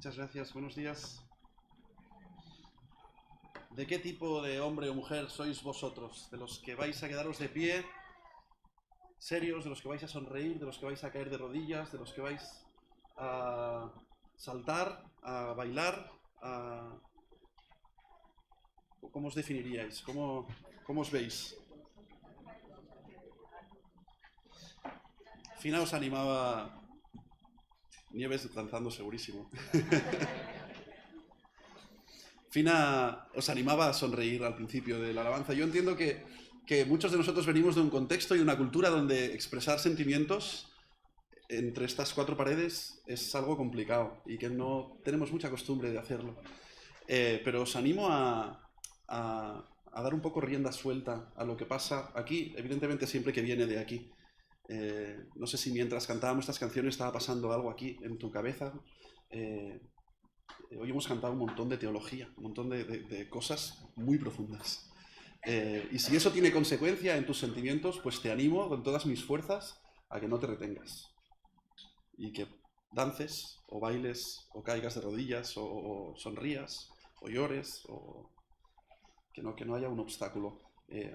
Muchas gracias, buenos días. ¿De qué tipo de hombre o mujer sois vosotros? ¿De los que vais a quedaros de pie, serios, de los que vais a sonreír, de los que vais a caer de rodillas, de los que vais a saltar, a bailar, a... ¿Cómo os definiríais? ¿Cómo os veis? Fina os animaba... Nieves danzando segurísimo. Fina os animaba a sonreír al principio de la alabanza. Yo entiendo que muchos de nosotros venimos de un contexto y de una cultura donde expresar sentimientos entre estas cuatro paredes es algo complicado y que no tenemos mucha costumbre de hacerlo. Pero os animo a dar un poco rienda suelta a lo que pasa aquí, evidentemente siempre que viene de aquí. No sé si mientras cantábamos estas canciones estaba pasando algo aquí en tu cabeza. Hoy hemos cantado un montón de teología, un montón de cosas muy profundas. Y si eso tiene consecuencia en tus sentimientos, pues te animo con todas mis fuerzas a que no te retengas. Y que dances, o bailes, o caigas de rodillas, o sonrías, o llores, o que no haya un obstáculo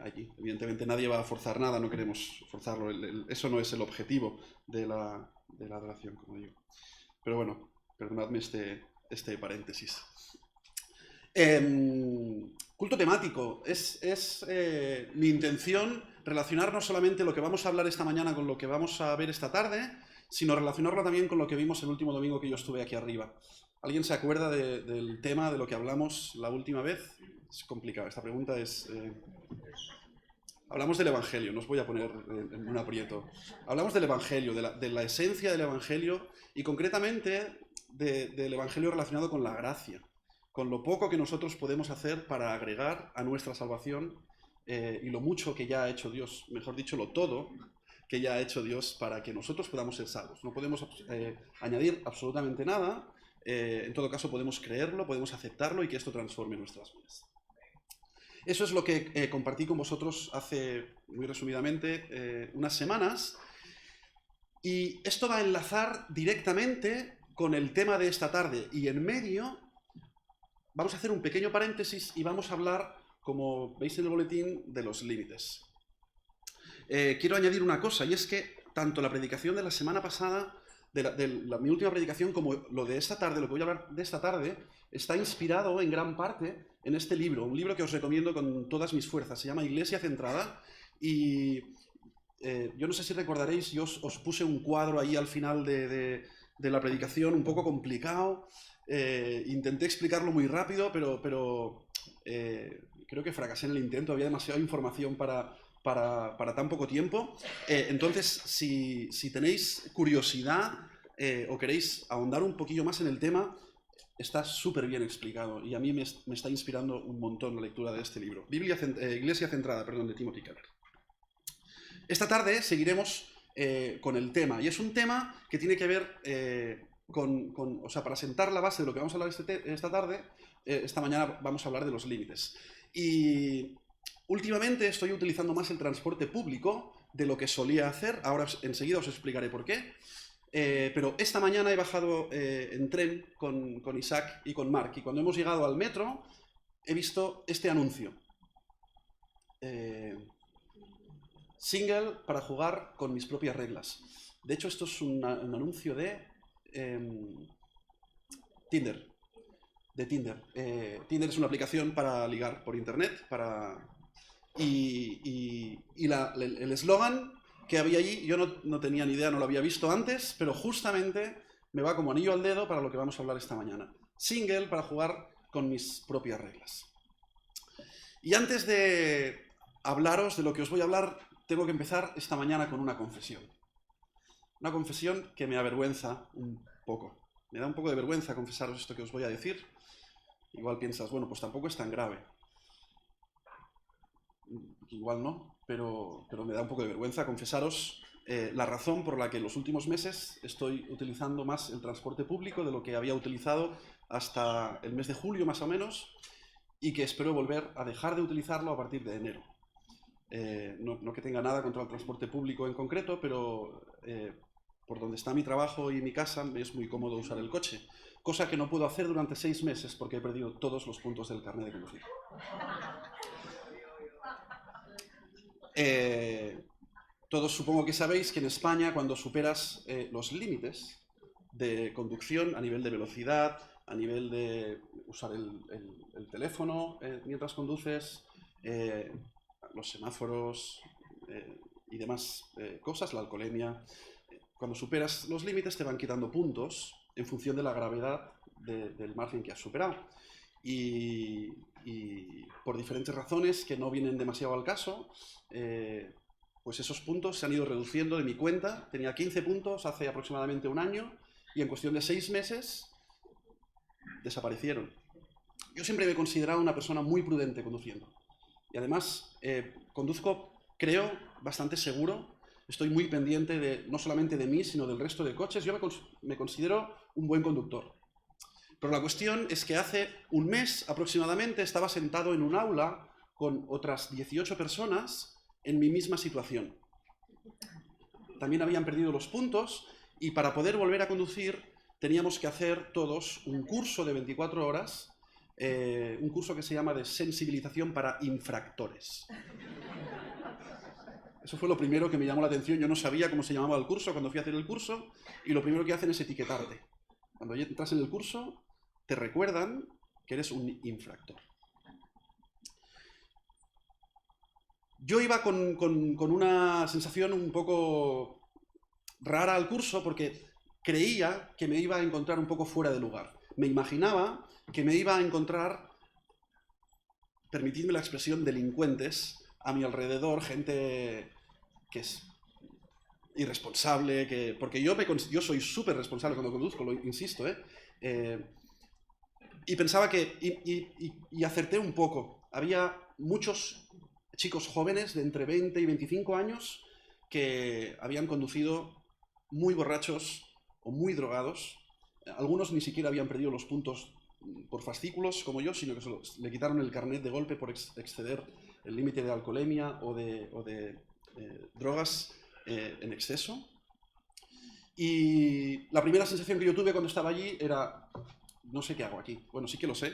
allí. Evidentemente nadie va a forzar nada, no queremos forzarlo. Eso no es el objetivo de la adoración, como digo. Pero bueno, perdonadme este paréntesis. Culto temático. Es mi intención relacionar no solamente lo que vamos a hablar esta mañana con lo que vamos a ver esta tarde, sino relacionarlo también con lo que vimos el último domingo que yo estuve aquí arriba. ¿Alguien se acuerda del tema de lo que hablamos la última vez? Es complicado, esta pregunta es... Hablamos del Evangelio, no os voy a poner en un aprieto. Hablamos del Evangelio, de la esencia del Evangelio y concretamente del Evangelio relacionado con la gracia, con lo poco que nosotros podemos hacer para agregar a nuestra salvación y lo mucho que ya ha hecho Dios, mejor dicho, lo todo que ya ha hecho Dios para que nosotros podamos ser salvos. No podemos añadir absolutamente nada, en todo caso podemos creerlo, podemos aceptarlo y que esto transforme nuestras vidas. Eso es lo que compartí con vosotros hace, muy resumidamente, unas semanas. Y esto va a enlazar directamente con el tema de esta tarde. Y en medio vamos a hacer un pequeño paréntesis y vamos a hablar, como veis en el boletín, de los límites. Quiero añadir una cosa, y es que tanto la predicación de la semana pasada, mi última predicación, como lo de esta tarde, lo que voy a hablar de esta tarde, está inspirado en gran parte en este libro, un libro que os recomiendo con todas mis fuerzas. Se llama Iglesia Centrada y yo no sé si recordaréis, yo os puse un cuadro ahí al final de la predicación un poco complicado. Intenté explicarlo muy rápido, pero creo que fracasé en el intento. Había demasiada información para tan poco tiempo. Entonces, si tenéis curiosidad o queréis ahondar un poquillo más en el tema, está súper bien explicado y a mí me está inspirando un montón la lectura de este libro. Iglesia Centrada, perdón, de Timothy Keller. Esta tarde seguiremos con el tema, y es un tema que tiene que ver o sea, para sentar la base de lo que vamos a hablar esta tarde, esta mañana vamos a hablar de los límites. Y últimamente estoy utilizando más el transporte público de lo que solía hacer, ahora enseguida os explicaré por qué. Pero esta mañana he bajado en tren con Isaac y con Mark, y cuando hemos llegado al metro he visto este anuncio. Single para jugar con mis propias reglas. De hecho, esto es un anuncio de Tinder. De Tinder. Tinder es una aplicación para ligar por internet, y el eslogan que había allí, yo no tenía ni idea, no lo había visto antes, pero justamente me va como anillo al dedo para lo que vamos a hablar esta mañana. Single para jugar con mis propias reglas. Y antes de hablaros de lo que os voy a hablar, tengo que empezar esta mañana con una confesión. Una confesión que me avergüenza un poco. Me da un poco de vergüenza confesaros esto que os voy a decir. Igual piensas, bueno, pues tampoco es tan grave. Igual no, pero me da un poco de vergüenza confesaros la razón por la que en los últimos meses estoy utilizando más el transporte público de lo que había utilizado hasta el mes de julio más o menos, y que espero volver a dejar de utilizarlo a partir de enero. No que tenga nada contra el transporte público en concreto, pero por donde está mi trabajo y mi casa me es muy cómodo usar el coche. cosa que no puedo hacer durante 6 meses porque he perdido todos los puntos del carnet de conducir. Todos supongo que sabéis que en España, cuando superas los límites de conducción a nivel de velocidad, a nivel de usar el teléfono mientras conduces, los semáforos y demás cosas, la alcoholemia, cuando superas los límites te van quitando puntos en función de la gravedad del margen que has superado. Y por diferentes razones que no vienen demasiado al caso, pues esos puntos se han ido reduciendo de mi cuenta. Tenía 15 puntos hace aproximadamente un año y en cuestión de 6 meses desaparecieron. Yo siempre me he considerado una persona muy prudente conduciendo. Y además conduzco, creo, bastante seguro. Estoy muy pendiente no solamente de mí, sino del resto de coches. Yo me considero un buen conductor. Pero la cuestión es que hace un mes aproximadamente estaba sentado en un aula con otras 18 personas en mi misma situación. También habían perdido los puntos y para poder volver a conducir teníamos que hacer todos un curso de 24 horas, un curso que se llama de sensibilización para infractores. Eso fue lo primero que me llamó la atención. Yo no sabía cómo se llamaba el curso cuando fui a hacer el curso y lo primero que hacen es etiquetarte. Cuando ya entras en el curso, te recuerdan que eres un infractor. Yo iba con una sensación un poco rara al curso porque creía que me iba a encontrar un poco fuera de lugar. Me imaginaba que me iba a encontrar, permitidme la expresión, delincuentes a mi alrededor, gente que es irresponsable, porque yo soy súper responsable cuando conduzco, lo insisto, y pensaba que, y acerté un poco. Había muchos chicos jóvenes de entre 20 y 25 años que habían conducido muy borrachos o muy drogados. Algunos ni siquiera habían perdido los puntos por fascículos como yo, sino que le quitaron el carnet de golpe por exceder el límite de alcoholemia o de drogas en exceso. Y la primera sensación que yo tuve cuando estaba allí era, no sé qué hago aquí. Bueno, sí que lo sé,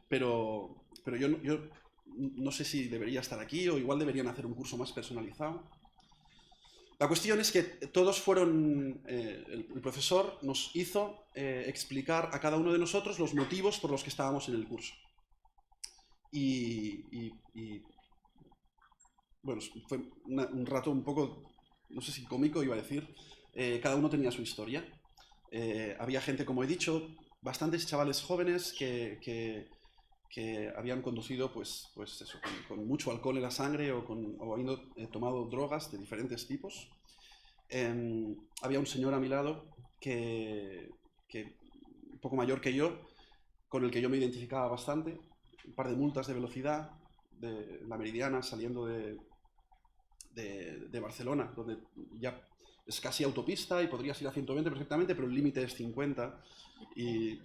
pero yo no sé si debería estar aquí o igual deberían hacer un curso más personalizado. La cuestión es que todos fueron, el profesor nos hizo explicar a cada uno de nosotros los motivos por los que estábamos en el curso. Y bueno, fue un rato un poco, no sé si cómico iba a decir, cada uno tenía su historia. Había gente, como he dicho, bastantes chavales jóvenes que habían conducido pues eso, con mucho alcohol en la sangre o habiendo tomado drogas de diferentes tipos. Había un señor a mi lado que un poco mayor que yo, con el que yo me identificaba bastante, un par de multas de velocidad de la Meridiana saliendo de Barcelona, donde ya es casi autopista y podrías ir a 120 perfectamente, pero el límite es 50. Y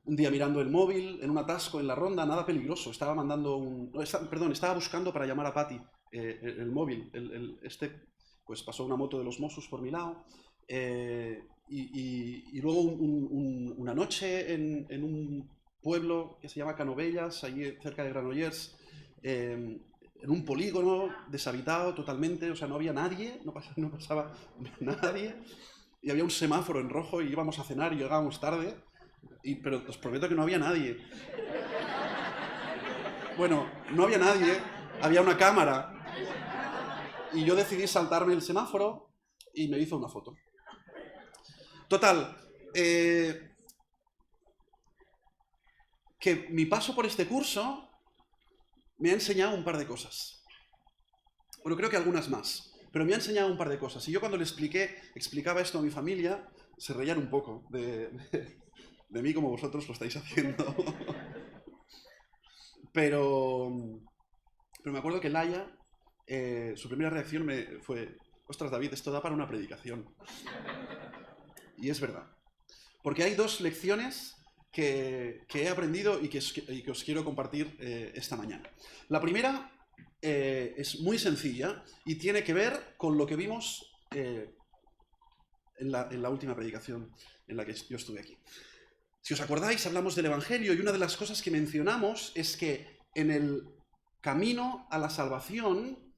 un día mirando el móvil, en un atasco en la ronda, nada peligroso, estaba estaba buscando para llamar a Patti el móvil. Pues pasó una moto de los Mossos por mi lado. Y luego una noche en un pueblo que se llama Canovelles, allí cerca de Granollers, en un polígono deshabitado totalmente, o sea, no había nadie, no pasaba nadie, y había un semáforo en rojo y íbamos a cenar y llegábamos tarde, pero os prometo que no había nadie. Bueno, no había nadie, había una cámara, y yo decidí saltarme el semáforo y me hizo una foto. Total, que mi paso por este curso me ha enseñado un par de cosas. Bueno, creo que algunas más, pero me ha enseñado un par de cosas. Y yo cuando le explicaba esto a mi familia, se reían un poco de mí como vosotros lo estáis haciendo. Pero me acuerdo que Laia, su primera reacción fue: ostras, David, esto da para una predicación. Y es verdad. Porque hay dos lecciones que he aprendido y que os quiero compartir esta mañana. La primera es muy sencilla y tiene que ver con lo que vimos en en la última predicación en la que yo estuve aquí. Si os acordáis, hablamos del Evangelio y una de las cosas que mencionamos es que en el camino a la salvación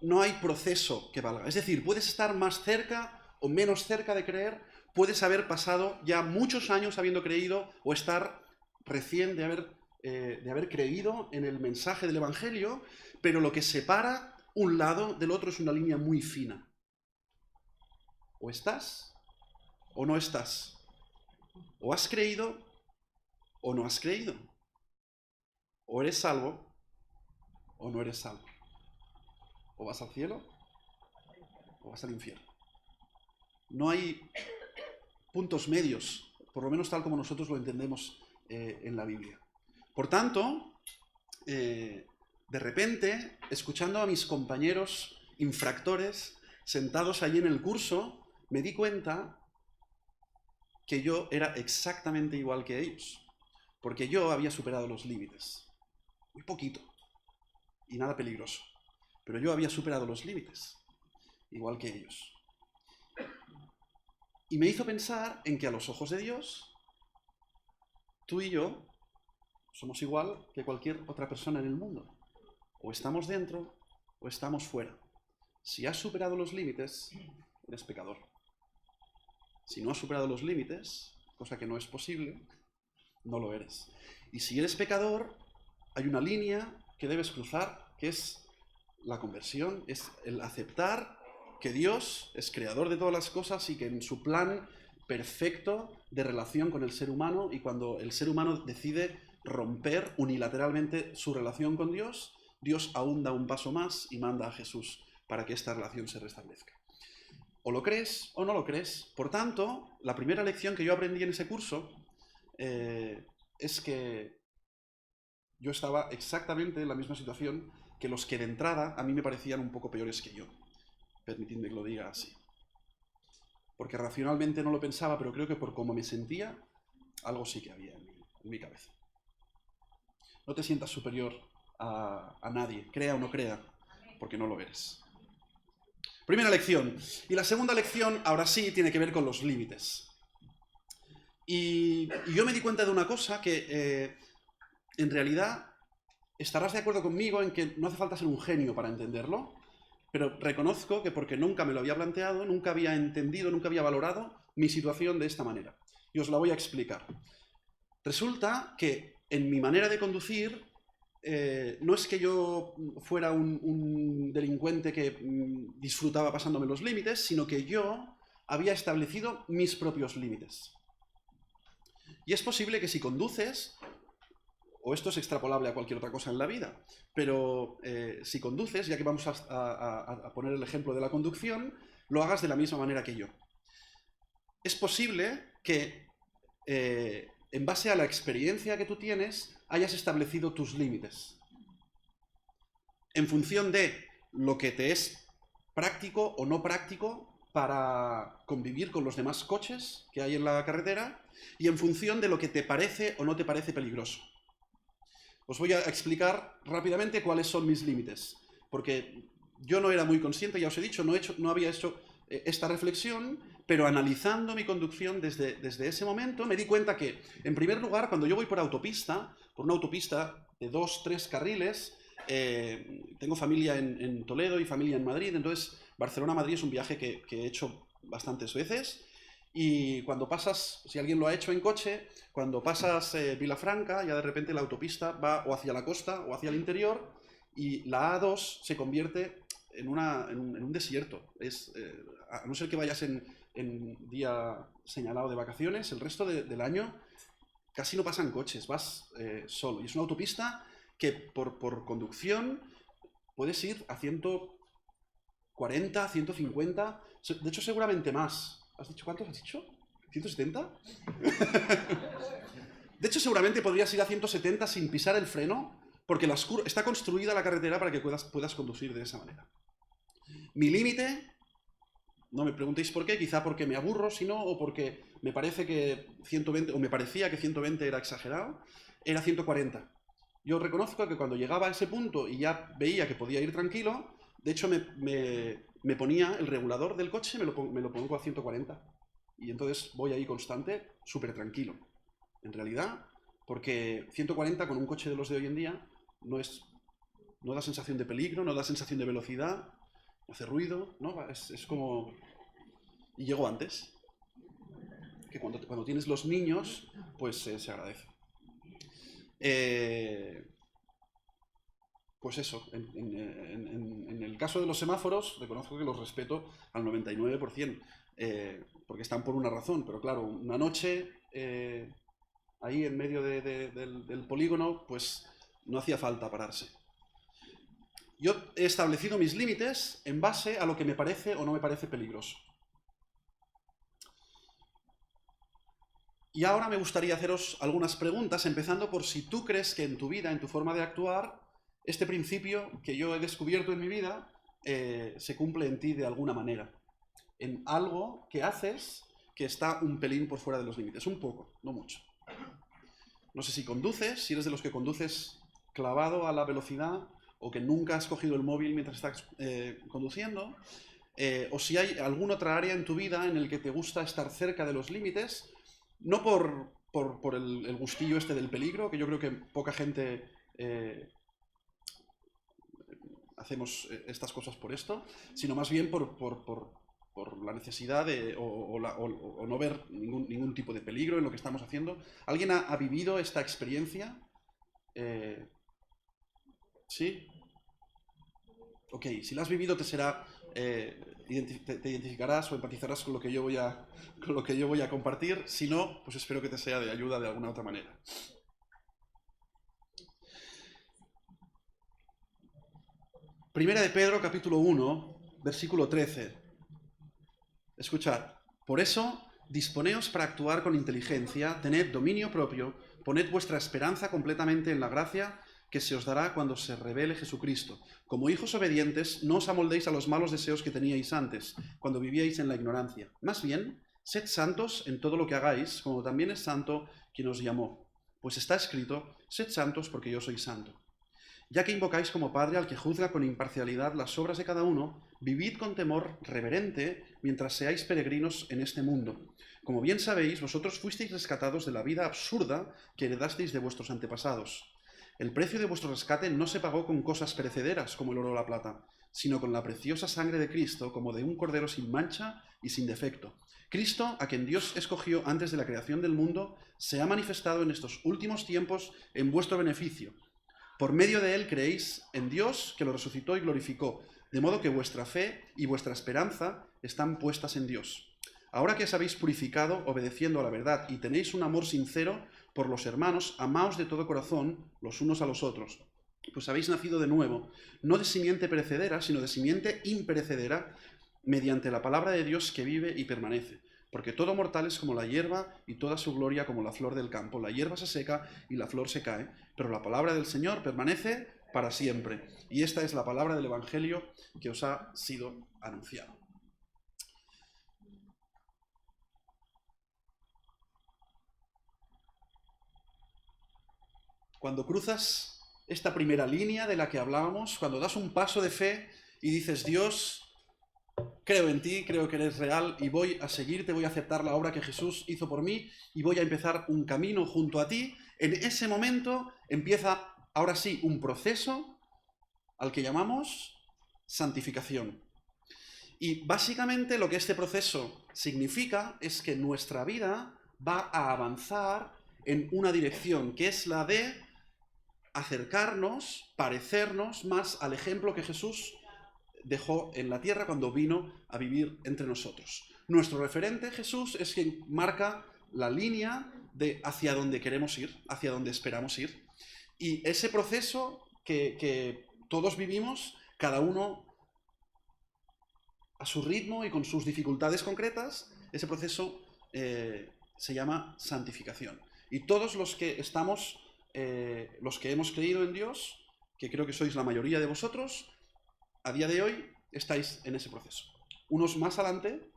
no hay proceso que valga. Es decir, puedes estar más cerca o menos cerca de creer, puedes haber pasado ya muchos años habiendo creído o estar recién de haber creído en el mensaje del Evangelio, pero lo que separa un lado del otro es una línea muy fina. O estás o no estás. O has creído o no has creído. O eres salvo o no eres salvo. O vas al cielo o vas al infierno. No hay puntos medios, por lo menos tal como nosotros lo entendemos en la Biblia. Por tanto, de repente, escuchando a mis compañeros infractores sentados allí en el curso, me di cuenta que yo era exactamente igual que ellos, porque yo había superado los límites, muy poquito, y nada peligroso, pero yo había superado los límites, igual que ellos. Y me hizo pensar en que a los ojos de Dios, tú y yo somos igual que cualquier otra persona en el mundo. O estamos dentro o estamos fuera. Si has superado los límites, eres pecador. Si no has superado los límites, cosa que no es posible, no lo eres. Y si eres pecador, hay una línea que debes cruzar, que es la conversión, es el aceptar que Dios es creador de todas las cosas y que en su plan perfecto de relación con el ser humano, y cuando el ser humano decide romper unilateralmente su relación con Dios, Dios aún da un paso más y manda a Jesús para que esta relación se restablezca. O lo crees o no lo crees. Por tanto, la primera lección que yo aprendí en ese curso es que yo estaba exactamente en la misma situación que los que de entrada a mí me parecían un poco peores que yo. Permitidme que lo diga así. Porque racionalmente no lo pensaba, pero creo que por cómo me sentía, algo sí que había en mi cabeza. No te sientas superior a nadie, crea o no crea, porque no lo eres. Primera lección. Y la segunda lección, ahora sí, tiene que ver con los límites. Y yo me di cuenta de una cosa que en realidad estarás de acuerdo conmigo en que no hace falta ser un genio para entenderlo, pero reconozco que porque nunca me lo había planteado, nunca había entendido, nunca había valorado mi situación de esta manera. Y os la voy a explicar. Resulta que en mi manera de conducir, no es que yo fuera un delincuente que disfrutaba pasándome los límites, sino que yo había establecido mis propios límites. Y es posible que si conduces, o esto es extrapolable a cualquier otra cosa en la vida, pero si conduces, ya que vamos a poner el ejemplo de la conducción, lo hagas de la misma manera que yo. Es posible que en base a la experiencia que tú tienes, hayas establecido tus límites. En función de lo que te es práctico o no práctico para convivir con los demás coches que hay en la carretera, y en función de lo que te parece o no te parece peligroso. Os voy a explicar rápidamente cuáles son mis límites, porque yo no era muy consciente, ya os he dicho, no había hecho esta reflexión, pero analizando mi conducción desde ese momento me di cuenta que, en primer lugar, cuando yo voy por una autopista de 2-3 carriles, tengo familia en Toledo y familia en Madrid, entonces Barcelona-Madrid es un viaje que he hecho bastantes veces, y cuando pasas, si alguien lo ha hecho en coche, cuando pasas Vilafranca, ya de repente la autopista va o hacia la costa o hacia el interior, y la A2 se convierte en un desierto. A no ser que vayas en día señalado de vacaciones, el resto del año casi no pasan coches, vas solo. Y es una autopista que por conducción puedes ir a 140, 150, de hecho seguramente más. ¿Has dicho cuántos has dicho? ¿170? De hecho seguramente podrías ir a 170 sin pisar el freno, porque está construida la carretera para que puedas conducir de esa manera. Mi límite, no me preguntéis por qué, quizá porque me aburro, si no, o porque me parece que 120, o me parecía que 120 era exagerado, era 140. Yo reconozco que cuando llegaba a ese punto y ya veía que podía ir tranquilo, De hecho, me ponía el regulador del coche, me lo pongo a 140. Y entonces voy ahí constante, súper tranquilo. En realidad, porque 140 con un coche de los de hoy en día no da sensación de peligro, no da sensación de velocidad, no hace ruido, ¿no? Es como... Y llego antes. Que cuando tienes los niños, pues se agradece. Pues eso, en el caso de los semáforos, reconozco que los respeto al 99%, porque están por una razón, pero claro, una noche ahí en medio del polígono, pues no hacía falta pararse. Yo he establecido mis límites en base a lo que me parece o no me parece peligroso. Y ahora me gustaría haceros algunas preguntas, empezando por si tú crees que en tu vida, en tu forma de actuar, este principio que yo he descubierto en mi vida se cumple en ti de alguna manera. En algo que haces que está un pelín por fuera de los límites. Un poco, no mucho. No sé si conduces, si eres de los que conduces clavado a la velocidad o que nunca has cogido el móvil mientras estás conduciendo, o si hay alguna otra área en tu vida en el que te gusta estar cerca de los límites, no por el gustillo este del peligro, que yo creo que poca gente hacemos estas cosas por esto, sino más bien por la necesidad de, o no ver ningún tipo de peligro en lo que estamos haciendo. ¿Alguien ha vivido esta experiencia? ¿Sí? Ok, si la has vivido te será... te identificarás o empatizarás con lo que yo voy a compartir. Si no, pues espero que te sea de ayuda de alguna otra manera. Primera de Pedro, capítulo 1, versículo 13. Escuchad. Por eso, disponeos para actuar con inteligencia, tened dominio propio, poned vuestra esperanza completamente en la gracia que se os dará cuando se revele Jesucristo. Como hijos obedientes, no os amoldéis a los malos deseos que teníais antes, cuando vivíais en la ignorancia. Más bien, sed santos en todo lo que hagáis, como también es santo quien os llamó. Pues está escrito, sed santos porque yo soy santo. Ya que invocáis como Padre al que juzga con imparcialidad las obras de cada uno, vivid con temor reverente mientras seáis peregrinos en este mundo. Como bien sabéis, vosotros fuisteis rescatados de la vida absurda que heredasteis de vuestros antepasados. El precio de vuestro rescate no se pagó con cosas perecederas como el oro o la plata, sino con la preciosa sangre de Cristo, como de un cordero sin mancha y sin defecto. Cristo, a quien Dios escogió antes de la creación del mundo, se ha manifestado en estos últimos tiempos en vuestro beneficio. Por medio de él creéis en Dios, que lo resucitó y glorificó, de modo que vuestra fe y vuestra esperanza están puestas en Dios. Ahora que os habéis purificado obedeciendo a la verdad y tenéis un amor sincero por los hermanos, amaos de todo corazón los unos a los otros, pues habéis nacido de nuevo, no de simiente perecedera, sino de simiente imperecedera, mediante la palabra de Dios que vive y permanece. Porque todo mortal es como la hierba y toda su gloria como la flor del campo. La hierba se seca y la flor se cae, pero la palabra del Señor permanece para siempre. Y esta es la palabra del Evangelio que os ha sido anunciado. Cuando cruzas esta primera línea de la que hablábamos, cuando das un paso de fe y dices, Dios, creo en ti, creo que eres real y voy a seguirte, voy a aceptar la obra que Jesús hizo por mí y voy a empezar un camino junto a ti, en ese momento empieza, ahora sí, un proceso al que llamamos santificación. Y básicamente lo que este proceso significa es que nuestra vida va a avanzar en una dirección, que es la de acercarnos, parecernos más al ejemplo que Jesús dejó en la tierra cuando vino a vivir entre nosotros. Nuestro referente, Jesús, es quien marca la línea de hacia dónde queremos ir, hacia dónde esperamos ir. Y ese proceso que todos vivimos, cada uno a su ritmo y con sus dificultades concretas, ese proceso se llama santificación. Y todos los que estamos, los que hemos creído en Dios, que creo que sois la mayoría de vosotros, a día de hoy estáis en ese proceso. Unos más adelante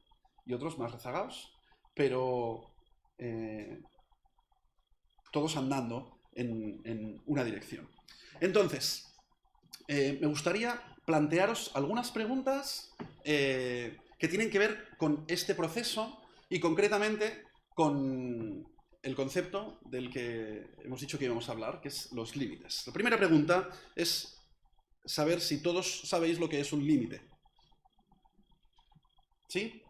y otros más rezagados, pero todos andando en una dirección. Entonces, me gustaría plantearos algunas preguntas que tienen que ver con este proceso y concretamente con el concepto del que hemos dicho que íbamos a hablar, que es los límites. La primera pregunta es saber si todos sabéis lo que es un límite. ¿Sí?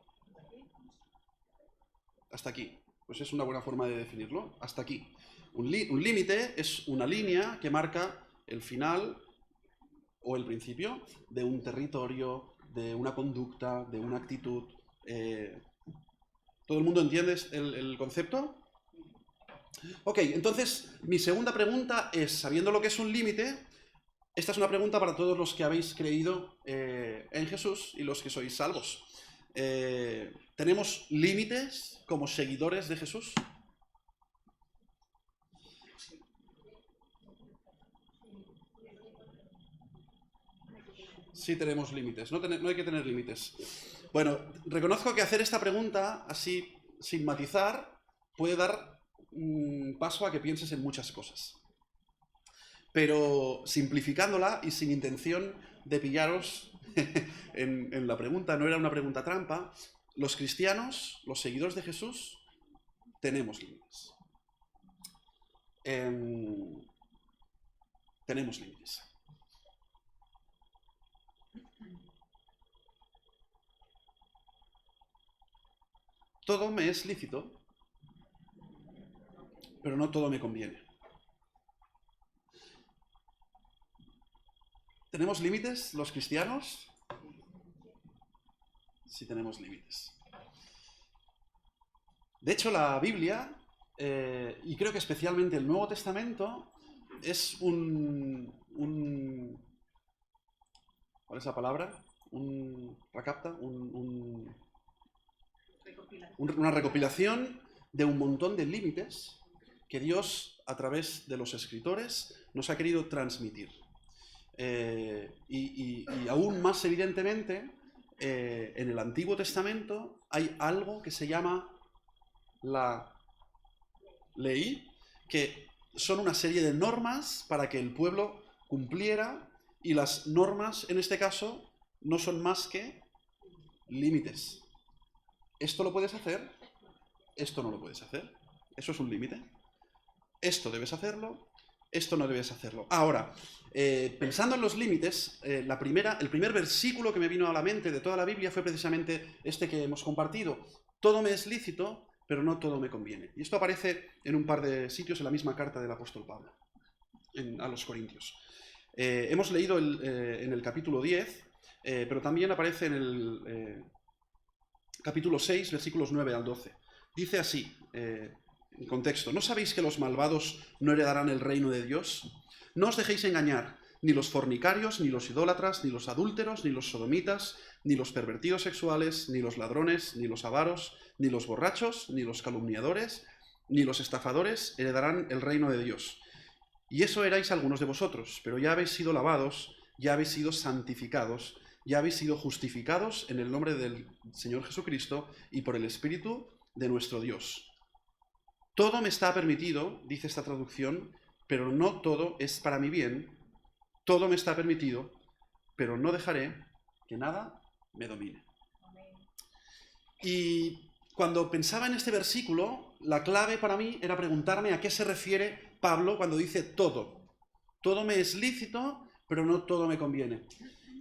Hasta aquí. Pues es una buena forma de definirlo. Hasta aquí. Un límite es una línea que marca el final o el principio de un territorio, de una conducta, de una actitud. ¿Todo el mundo entiende el concepto? Ok, entonces mi segunda pregunta es, sabiendo lo que es un límite, esta es una pregunta para todos los que habéis creído en Jesús y los que sois salvos. ¿Tenemos límites como seguidores de Jesús? Sí tenemos límites, no hay que tener límites. Bueno, reconozco que hacer esta pregunta así, sin matizar, puede dar paso a que pienses en muchas cosas. Pero simplificándola y sin intención de pillaros en la pregunta, no era una pregunta trampa, los cristianos, los seguidores de Jesús, tenemos límites. Tenemos límites. Todo me es lícito, pero no todo me conviene. ¿Tenemos límites los cristianos? Sí tenemos límites. De hecho, la Biblia, y creo que especialmente el Nuevo Testamento, es ¿cuál es la palabra? Una recopilación de un montón de límites que Dios, a través de los escritores, nos ha querido transmitir. Y aún más evidentemente, en el Antiguo Testamento hay algo que se llama la ley, que son una serie de normas para que el pueblo cumpliera, y las normas, en este caso, no son más que límites. Esto lo puedes hacer, esto no lo puedes hacer. Eso es un límite. Esto debes hacerlo, esto no debes hacerlo. Ahora, pensando en los límites, el primer versículo que me vino a la mente de toda la Biblia fue precisamente este que hemos compartido. Todo me es lícito, pero no todo me conviene. Y esto aparece en un par de sitios en la misma carta del apóstol Pablo, a los Corintios. Hemos leído en el capítulo 10, pero también aparece en el capítulo 6, versículos 9 al 12. Dice así, en contexto: ¿no sabéis que los malvados no heredarán el reino de Dios? No os dejéis engañar, ni los fornicarios, ni los idólatras, ni los adúlteros, ni los sodomitas, ni los pervertidos sexuales, ni los ladrones, ni los avaros, ni los borrachos, ni los calumniadores, ni los estafadores heredarán el reino de Dios. Y eso erais algunos de vosotros, pero ya habéis sido lavados, ya habéis sido santificados, ya habéis sido justificados en el nombre del Señor Jesucristo y por el Espíritu de nuestro Dios. Todo me está permitido, dice esta traducción, pero no todo es para mi bien. Todo me está permitido, pero no dejaré que nada me domine. Y cuando pensaba en este versículo, la clave para mí era preguntarme a qué se refiere Pablo cuando dice todo. Todo me es lícito, pero no todo me conviene.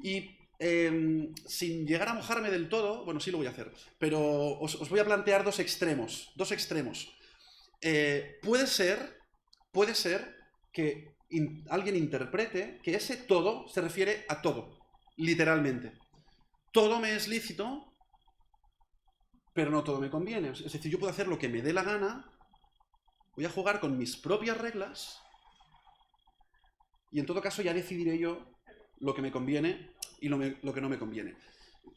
Y sin llegar a mojarme del todo, bueno, sí lo voy a hacer, pero os voy a plantear dos extremos. Puede ser que alguien interprete que ese todo se refiere a todo, literalmente. Todo me es lícito, pero no todo me conviene. Es decir, yo puedo hacer lo que me dé la gana, voy a jugar con mis propias reglas, y en todo caso ya decidiré yo lo que me conviene y lo que no me conviene.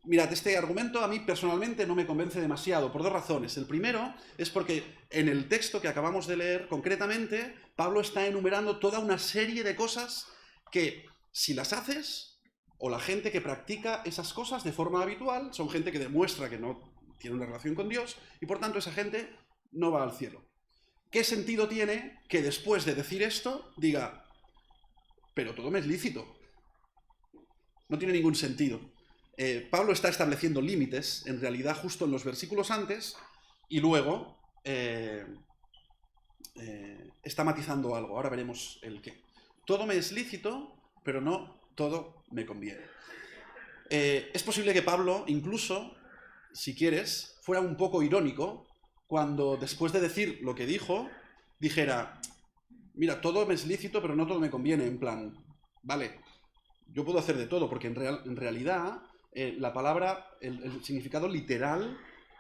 Mirad, este argumento a mí personalmente no me convence demasiado, por dos razones. El primero es porque en el texto que acabamos de leer, concretamente, Pablo está enumerando toda una serie de cosas que, si las haces, o la gente que practica esas cosas de forma habitual, son gente que demuestra que no tiene una relación con Dios, y por tanto esa gente no va al cielo. ¿Qué sentido tiene que después de decir esto diga, pero todo me es lícito? No tiene ningún sentido. Pablo está estableciendo límites, en realidad, justo en los versículos antes, y luego está matizando algo. Ahora veremos el qué. Todo me es lícito, pero no todo me conviene. Es posible que Pablo, incluso, si quieres, fuera un poco irónico cuando, después de decir lo que dijo, dijera, mira, todo me es lícito, pero no todo me conviene, en plan, vale, yo puedo hacer de todo, porque en realidad la palabra, el significado literal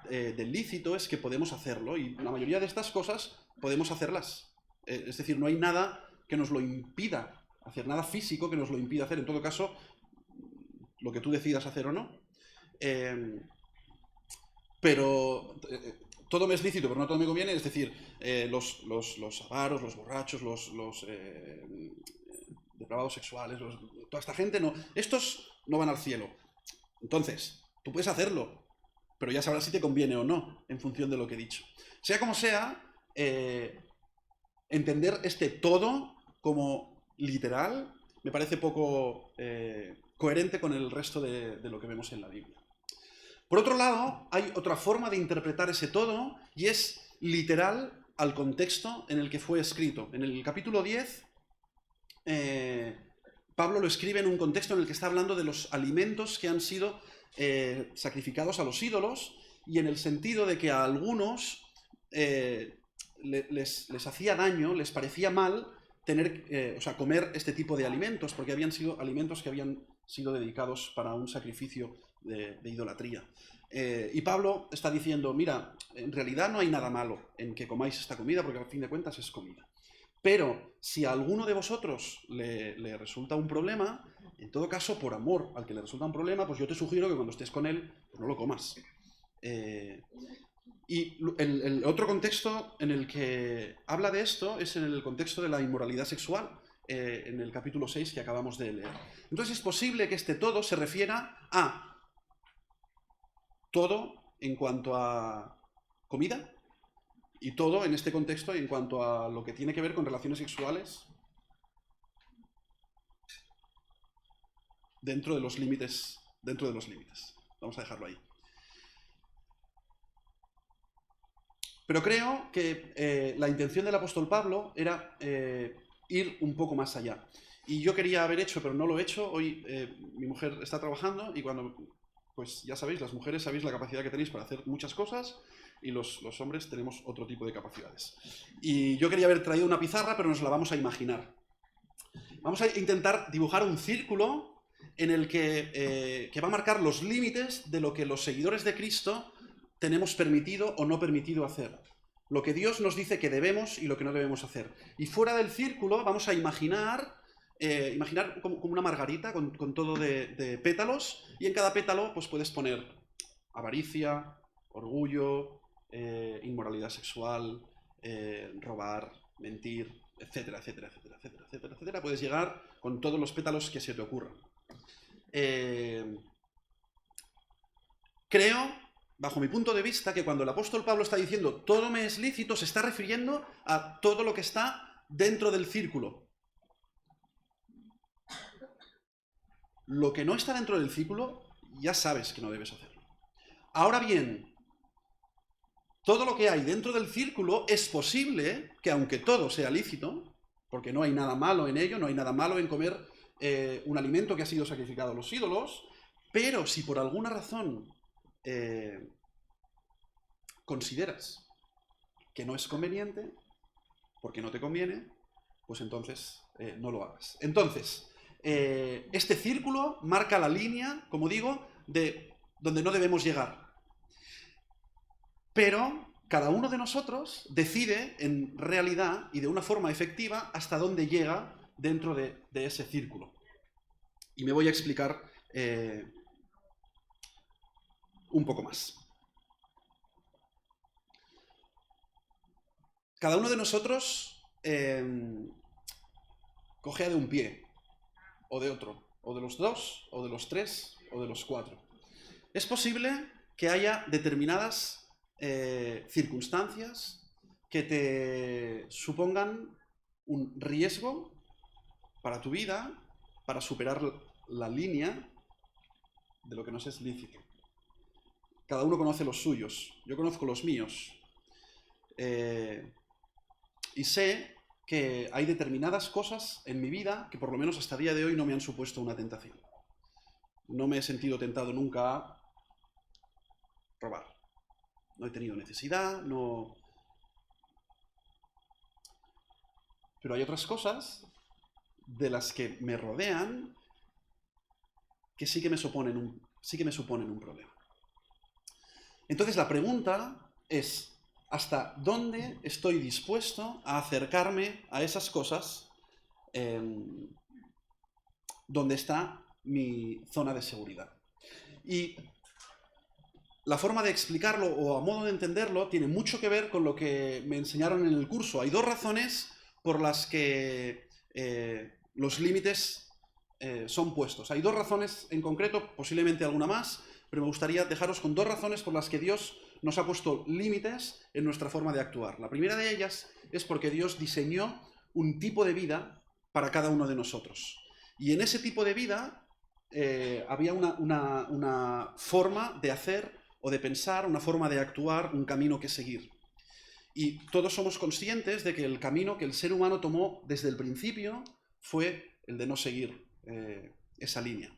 del lícito es que podemos hacerlo, y la mayoría de estas cosas podemos hacerlas. Es decir, no hay nada que nos lo impida hacer, nada físico que nos lo impida hacer. En todo caso, lo que tú decidas hacer o no. Pero todo me es lícito, pero no todo me conviene. Es decir, los avaros, los borrachos, los depravados sexuales, toda esta gente, no, estos no van al cielo. Entonces, tú puedes hacerlo, pero ya sabrás si te conviene o no, en función de lo que he dicho. Sea como sea, entender este todo como literal me parece poco coherente con el resto de lo que vemos en la Biblia. Por otro lado, hay otra forma de interpretar ese todo y es literal al contexto en el que fue escrito. En el capítulo 10, Pablo lo escribe en un contexto en el que está hablando de los alimentos que han sido sacrificados a los ídolos, y en el sentido de que a algunos les hacía daño, les parecía mal comer este tipo de alimentos, porque habían sido alimentos que habían sido dedicados para un sacrificio de idolatría. Y Pablo está diciendo, mira, en realidad no hay nada malo en que comáis esta comida, porque al fin de cuentas es comida. Pero si a alguno de vosotros le resulta un problema, en todo caso, por amor al que le resulta un problema, pues yo te sugiero que cuando estés con él, pues no lo comas. Y el otro contexto en el que habla de esto es en el contexto de la inmoralidad sexual, en el capítulo 6 que acabamos de leer. Entonces es posible que este todo se refiera a todo en cuanto a comida, y todo en este contexto en cuanto a lo que tiene que ver con relaciones sexuales dentro de los límites. Vamos a dejarlo ahí. Pero creo que la intención del apóstol Pablo era ir un poco más allá. Y yo quería haber hecho, pero no lo he hecho. Hoy mi mujer está trabajando y cuando, pues ya sabéis, las mujeres sabéis la capacidad que tenéis para hacer muchas cosas y los hombres tenemos otro tipo de capacidades. Y yo quería haber traído una pizarra, pero nos la vamos a imaginar. Vamos a intentar dibujar un círculo en el que va a marcar los límites de lo que los seguidores de Cristo tenemos permitido o no permitido hacer. Lo que Dios nos dice que debemos y lo que no debemos hacer. Y fuera del círculo vamos a imaginar como una margarita con todo de pétalos, y en cada pétalo pues puedes poner avaricia, orgullo, inmoralidad sexual, robar, mentir, etcétera, etcétera, etcétera, etcétera, etcétera, etcétera. Puedes llegar con todos los pétalos que se te ocurran. Creo, bajo mi punto de vista, que cuando el apóstol Pablo está diciendo todo me es lícito, se está refiriendo a todo lo que está dentro del círculo. Lo que no está dentro del círculo, ya sabes que no debes hacerlo. Ahora bien, todo lo que hay dentro del círculo es posible que, aunque todo sea lícito, porque no hay nada malo en ello, no hay nada malo en comer un alimento que ha sido sacrificado a los ídolos, pero si por alguna razón consideras que no es conveniente, porque no te conviene, pues entonces no lo hagas. Entonces, este círculo marca la línea, como digo, de donde no debemos llegar. Pero cada uno de nosotros decide en realidad y de una forma efectiva hasta dónde llega dentro de ese círculo. Y me voy a explicar un poco más. Cada uno de nosotros cojea de un pie, o de otro, o de los dos, o de los tres, o de los cuatro. Es posible que haya determinadas circunstancias que te supongan un riesgo para tu vida, para superar la línea de lo que nos es lícito. Cada uno conoce los suyos, yo conozco los míos. Y sé que hay determinadas cosas en mi vida que por lo menos hasta el día de hoy no me han supuesto una tentación. No me he sentido tentado nunca a robar. No he tenido necesidad, no... Pero hay otras cosas de las que me rodean que sí que me suponen un problema. Entonces la pregunta es, ¿hasta dónde estoy dispuesto a acercarme a esas cosas donde está mi zona de seguridad? Y la forma de explicarlo o a modo de entenderlo tiene mucho que ver con lo que me enseñaron en el curso. Hay dos razones por las que los límites son puestos. Hay dos razones en concreto, posiblemente alguna más, pero me gustaría dejaros con dos razones por las que Dios nos ha puesto límites en nuestra forma de actuar. La primera de ellas es porque Dios diseñó un tipo de vida para cada uno de nosotros. Y en ese tipo de vida había una forma de hacer o de pensar, una forma de actuar, un camino que seguir. Y todos somos conscientes de que el camino que el ser humano tomó desde el principio fue el de no seguir esa línea.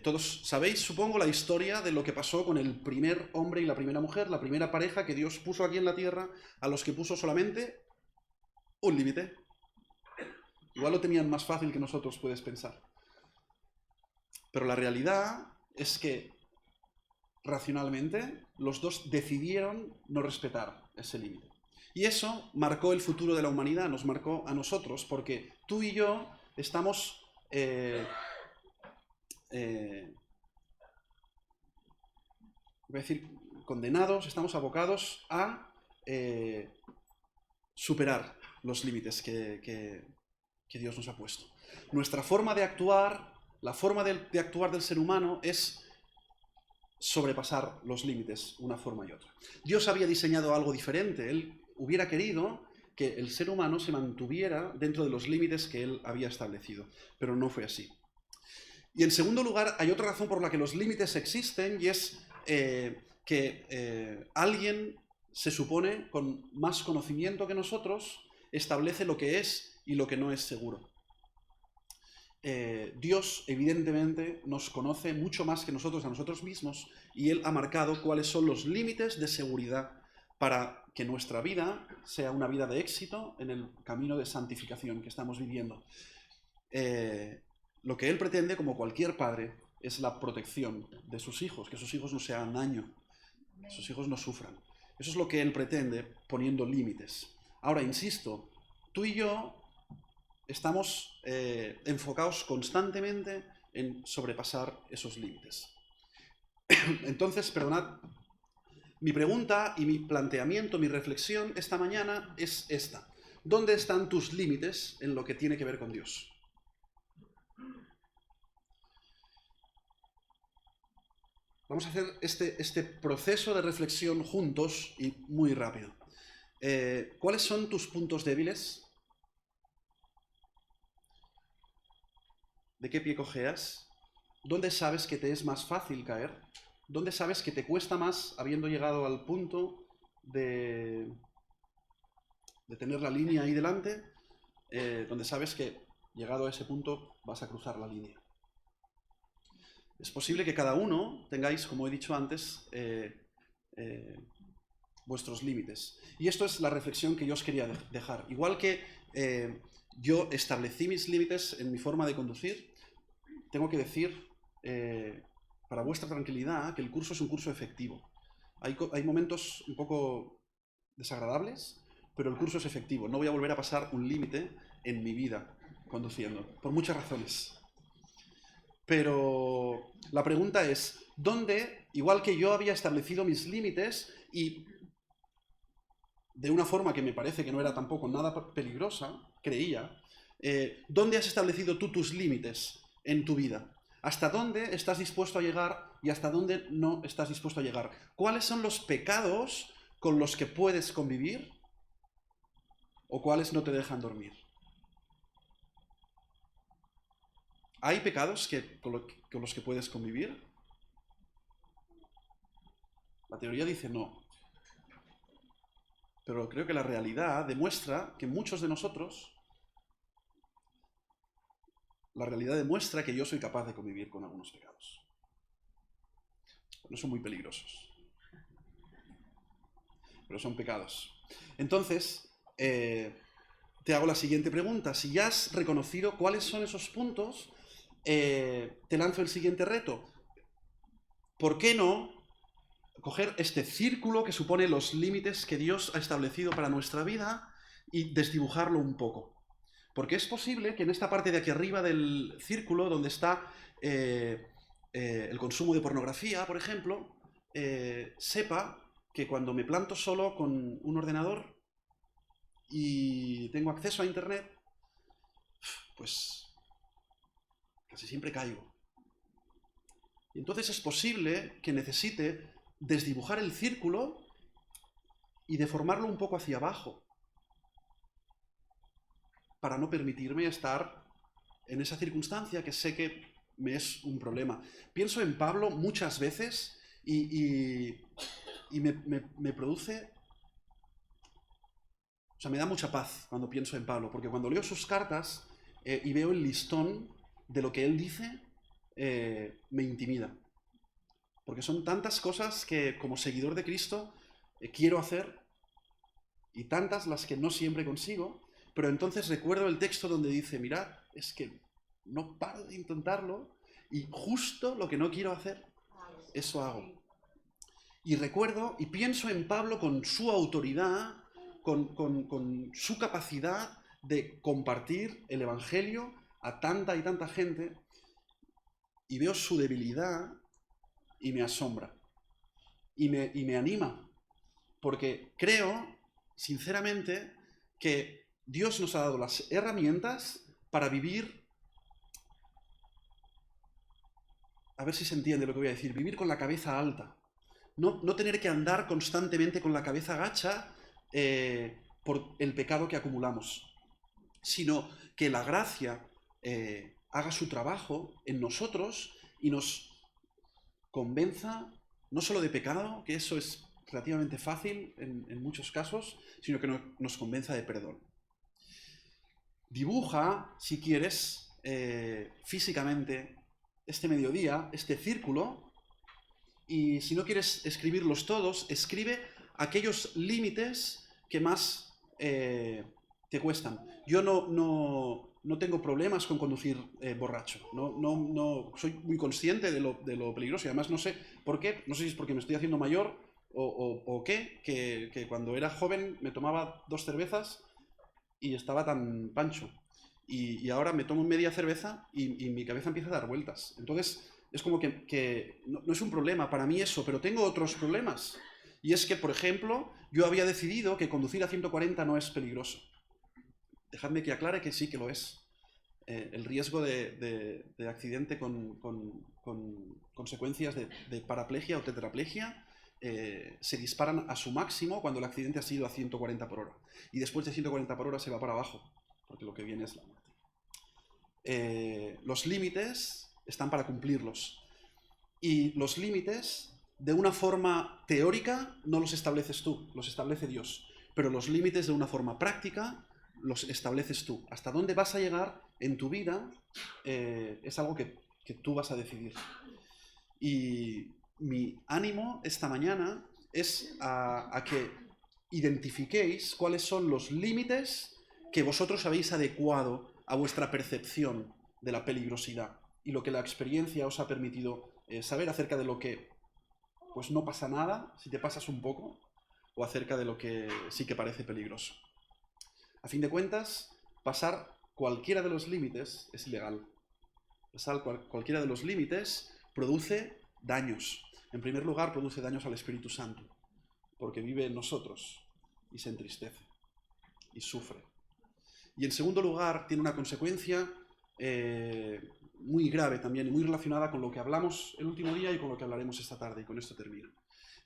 Todos sabéis, supongo, la historia de lo que pasó con el primer hombre y la primera mujer, la primera pareja que Dios puso aquí en la tierra, a los que puso solamente un límite. Igual lo tenían más fácil que nosotros, puedes pensar. Pero la realidad es que, racionalmente, los dos decidieron no respetar ese límite. Y eso marcó el futuro de la humanidad, nos marcó a nosotros, porque tú y yo estamos voy a decir, condenados, estamos abocados a superar los límites que Dios nos ha puesto. Nuestra forma de actuar, la forma de actuar del ser humano es sobrepasar los límites una forma y otra. Dios había diseñado algo diferente. Él hubiera querido que el ser humano se mantuviera dentro de los límites que él había establecido, pero no fue así. Y en segundo lugar, hay otra razón por la que los límites existen, y es que alguien, se supone, con más conocimiento que nosotros, establece lo que es y lo que no es seguro. Dios, evidentemente, nos conoce mucho más que nosotros a nosotros mismos, y Él ha marcado cuáles son los límites de seguridad para que nuestra vida sea una vida de éxito en el camino de santificación que estamos viviendo. Lo que Él pretende, como cualquier padre, es la protección de sus hijos, que sus hijos no se hagan daño, que sus hijos no sufran. Eso es lo que Él pretende poniendo límites. Ahora, insisto, tú y yo estamos enfocados constantemente en sobrepasar esos límites. Entonces, perdonad, mi pregunta y mi planteamiento, mi reflexión esta mañana es esta. ¿Dónde están tus límites en lo que tiene que ver con Dios? Vamos a hacer este proceso de reflexión juntos y muy rápido. ¿Cuáles son tus puntos débiles? ¿De qué pie cojeas? ¿Dónde sabes que te es más fácil caer? ¿Dónde sabes que te cuesta más habiendo llegado al punto de tener la línea ahí delante? Donde sabes que llegado a ese punto vas a cruzar la línea. Es posible que cada uno tengáis, como he dicho antes, vuestros límites. Y esto es la reflexión que yo os quería dejar. Igual que yo establecí mis límites en mi forma de conducir, tengo que decir, para vuestra tranquilidad, que el curso es un curso efectivo. Hay momentos un poco desagradables, pero el curso es efectivo. No voy a volver a pasar un límite en mi vida conduciendo, por muchas razones. Pero la pregunta es, ¿dónde, igual que yo había establecido mis límites y de una forma que me parece que no era tampoco nada peligrosa, creía, ¿dónde has establecido tú tus límites en tu vida? ¿Hasta dónde estás dispuesto a llegar y hasta dónde no estás dispuesto a llegar? ¿Cuáles son los pecados con los que puedes convivir o cuáles no te dejan dormir? ¿Hay pecados con los que puedes convivir? La teoría dice no. Pero creo que la realidad demuestra que muchos de nosotros, la realidad demuestra que yo soy capaz de convivir con algunos pecados. No son muy peligrosos, pero son pecados. Entonces, te hago la siguiente pregunta. Si ya has reconocido cuáles son esos puntos, te lanzo el siguiente reto. ¿Por qué no coger este círculo que supone los límites que Dios ha establecido para nuestra vida y desdibujarlo un poco? Porque es posible que en esta parte de aquí arriba del círculo, donde está el consumo de pornografía, por ejemplo, sepa que cuando me planto solo con un ordenador y tengo acceso a internet, pues casi siempre caigo. Y entonces es posible que necesite desdibujar el círculo y deformarlo un poco hacia abajo para no permitirme estar en esa circunstancia que sé que me es un problema. Pienso en Pablo muchas veces y me produce... O sea, me da mucha paz cuando pienso en Pablo, porque cuando leo sus cartas y veo el listón de lo que él dice, me intimida. Porque son tantas cosas que como seguidor de Cristo quiero hacer y tantas las que no siempre consigo, pero entonces recuerdo el texto donde dice, mirad, es que no paro de intentarlo y justo lo que no quiero hacer, eso hago. Y recuerdo y pienso en Pablo con su autoridad, con su capacidad de compartir el Evangelio a tanta y tanta gente, y veo su debilidad y me asombra. Y me anima, porque creo, sinceramente, que Dios nos ha dado las herramientas para vivir, a ver si se entiende lo que voy a decir, vivir con la cabeza alta. No tener que andar constantemente con la cabeza gacha por el pecado que acumulamos, sino que la gracia haga su trabajo en nosotros y nos convenza no solo de pecado, que eso es relativamente fácil en muchos casos, sino que nos convenza de perdón. Dibuja, si quieres, físicamente este mediodía, este círculo, y si no quieres escribirlos todos, escribe aquellos límites que más te cuestan. Yo no tengo problemas con conducir borracho. No, soy muy consciente de lo peligroso y además no sé por qué, no sé si es porque me estoy haciendo mayor o qué, que cuando era joven me tomaba 2 cervezas y estaba tan pancho. Y ahora me tomo media cerveza y mi cabeza empieza a dar vueltas. Entonces es como que no es un problema para mí eso, pero tengo otros problemas. Y es que, por ejemplo, yo había decidido que conducir a 140 no es peligroso. Dejadme que aclare que sí que lo es. El riesgo de accidente con consecuencias de paraplegia o tetraplegia se disparan a su máximo cuando el accidente ha sido a 140 por hora. Y después de 140 por hora se va para abajo, porque lo que viene es la muerte. Los límites están para cumplirlos. Y los límites, de una forma teórica, no los estableces tú, los establece Dios. Pero los límites, de una forma práctica, los estableces tú. Hasta dónde vas a llegar en tu vida es algo que tú vas a decidir. Y mi ánimo esta mañana es a que identifiquéis cuáles son los límites que vosotros habéis adecuado a vuestra percepción de la peligrosidad y lo que la experiencia os ha permitido saber acerca de lo que pues no pasa nada si te pasas un poco o acerca de lo que sí que parece peligroso. A fin de cuentas, pasar cualquiera de los límites es ilegal. Pasar cualquiera de los límites produce daños. En primer lugar, produce daños al Espíritu Santo, porque vive en nosotros y se entristece y sufre. Y en segundo lugar, tiene una consecuencia muy grave también y muy relacionada con lo que hablamos el último día y con lo que hablaremos esta tarde, y con esto termino.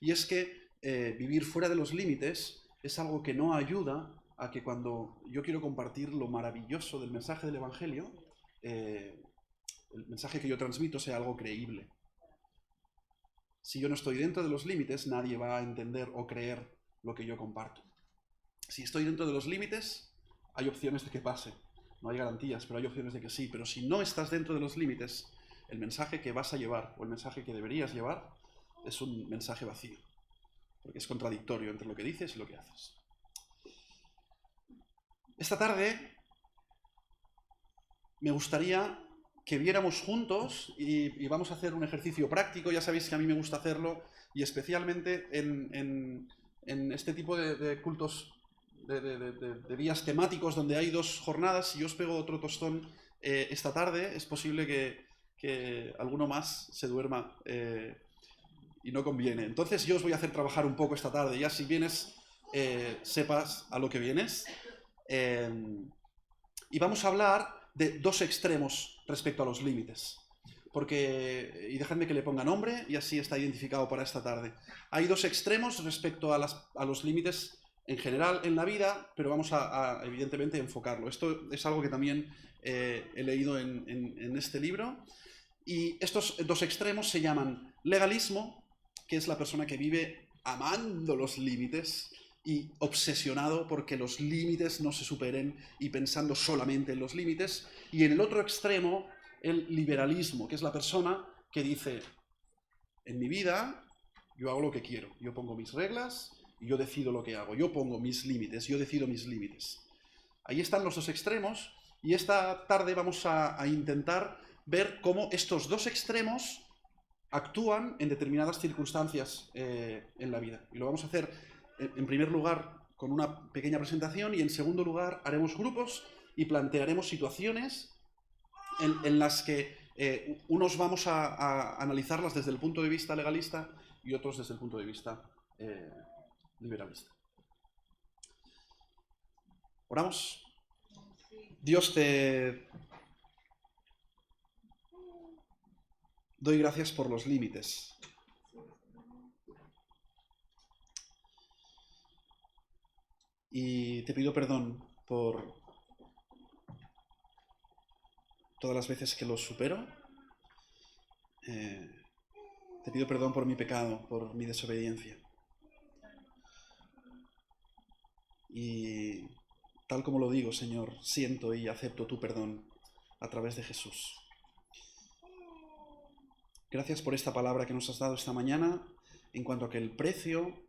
Y es que vivir fuera de los límites es algo que no ayuda a que cuando yo quiero compartir lo maravilloso del mensaje del Evangelio, el mensaje que yo transmito sea algo creíble. Si yo no estoy dentro de los límites, nadie va a entender o creer lo que yo comparto. Si estoy dentro de los límites, hay opciones de que pase. No hay garantías, pero hay opciones de que sí. Pero si no estás dentro de los límites, el mensaje que vas a llevar o el mensaje que deberías llevar es un mensaje vacío. Porque es contradictorio entre lo que dices y lo que haces. Esta tarde me gustaría que viéramos juntos, y vamos a hacer un ejercicio práctico, ya sabéis que a mí me gusta hacerlo, y especialmente en este tipo de cultos, de días temáticos donde hay 2 jornadas. Si yo os pego otro tostón esta tarde, es posible que alguno más se duerma y no conviene. Entonces yo os voy a hacer trabajar un poco esta tarde, ya si vienes sepas a lo que vienes. Y vamos a hablar de 2 extremos respecto a los límites. Porque, y dejadme que le ponga nombre, y así está identificado para esta tarde. Hay 2 extremos respecto a los límites en general en la vida, pero vamos a evidentemente enfocarlo. Esto es algo que también he leído en este libro. Y estos 2 extremos se llaman legalismo, que es la persona que vive amando los límites y obsesionado porque los límites no se superen y pensando solamente en los límites. Y en el otro extremo, el liberalismo, que es la persona que dice, en mi vida yo hago lo que quiero, yo pongo mis reglas y yo decido lo que hago, yo pongo mis límites, yo decido mis límites. Ahí están los 2 extremos, y esta tarde vamos a intentar ver cómo estos 2 extremos actúan en determinadas circunstancias en la vida. Y lo vamos a hacer, en primer lugar, con una pequeña presentación, y en segundo lugar haremos grupos y plantearemos situaciones en las que unos vamos a analizarlas desde el punto de vista legalista y otros desde el punto de vista liberalista. ¿Oramos? Dios, te doy gracias por los límites. Y te pido perdón por todas las veces que los supero. Te pido perdón por mi pecado, por mi desobediencia. Y tal como lo digo, Señor, siento y acepto tu perdón a través de Jesús. Gracias por esta palabra que nos has dado esta mañana, en cuanto a que el precio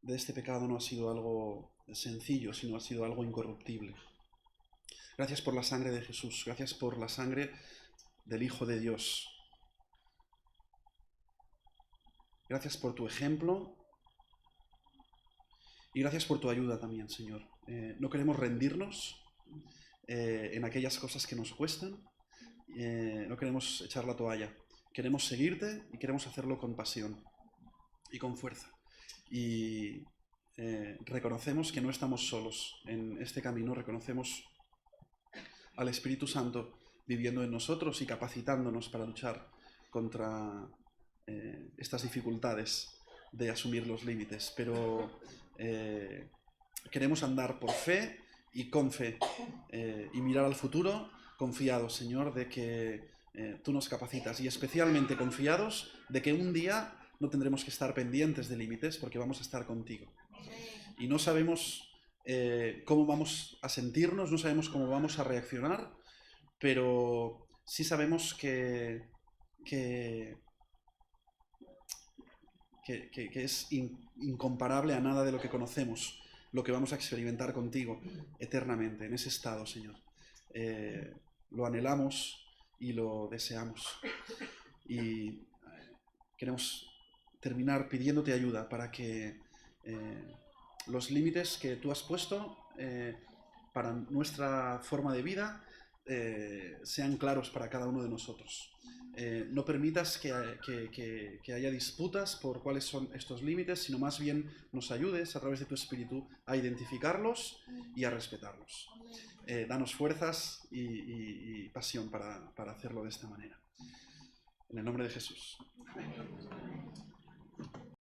de este pecado no ha sido algo sencillo, sino ha sido algo incorruptible. Gracias por la sangre de Jesús, gracias por la sangre del Hijo de Dios. Gracias por tu ejemplo y gracias por tu ayuda también, Señor. No queremos rendirnos en aquellas cosas que nos cuestan, no queremos echar la toalla. Queremos seguirte y queremos hacerlo con pasión y con fuerza. Y reconocemos que no estamos solos en este camino, reconocemos al Espíritu Santo viviendo en nosotros y capacitándonos para luchar contra estas dificultades de asumir los límites. Pero queremos andar por fe y con fe y mirar al futuro confiados, Señor, de que tú nos capacitas, y especialmente confiados de que un día no tendremos que estar pendientes de límites porque vamos a estar contigo. Y no sabemos cómo vamos a sentirnos, no sabemos cómo vamos a reaccionar, pero sí sabemos que es incomparable a nada de lo que conocemos, lo que vamos a experimentar contigo eternamente, en ese estado, Señor. Lo anhelamos y lo deseamos. Y queremos terminar pidiéndote ayuda para que los límites que tú has puesto para nuestra forma de vida sean claros para cada uno de nosotros. No permitas que haya disputas por cuáles son estos límites, sino más bien nos ayudes a través de tu Espíritu a identificarlos y a respetarlos. Danos fuerzas y pasión para hacerlo de esta manera. En el nombre de Jesús. Amén.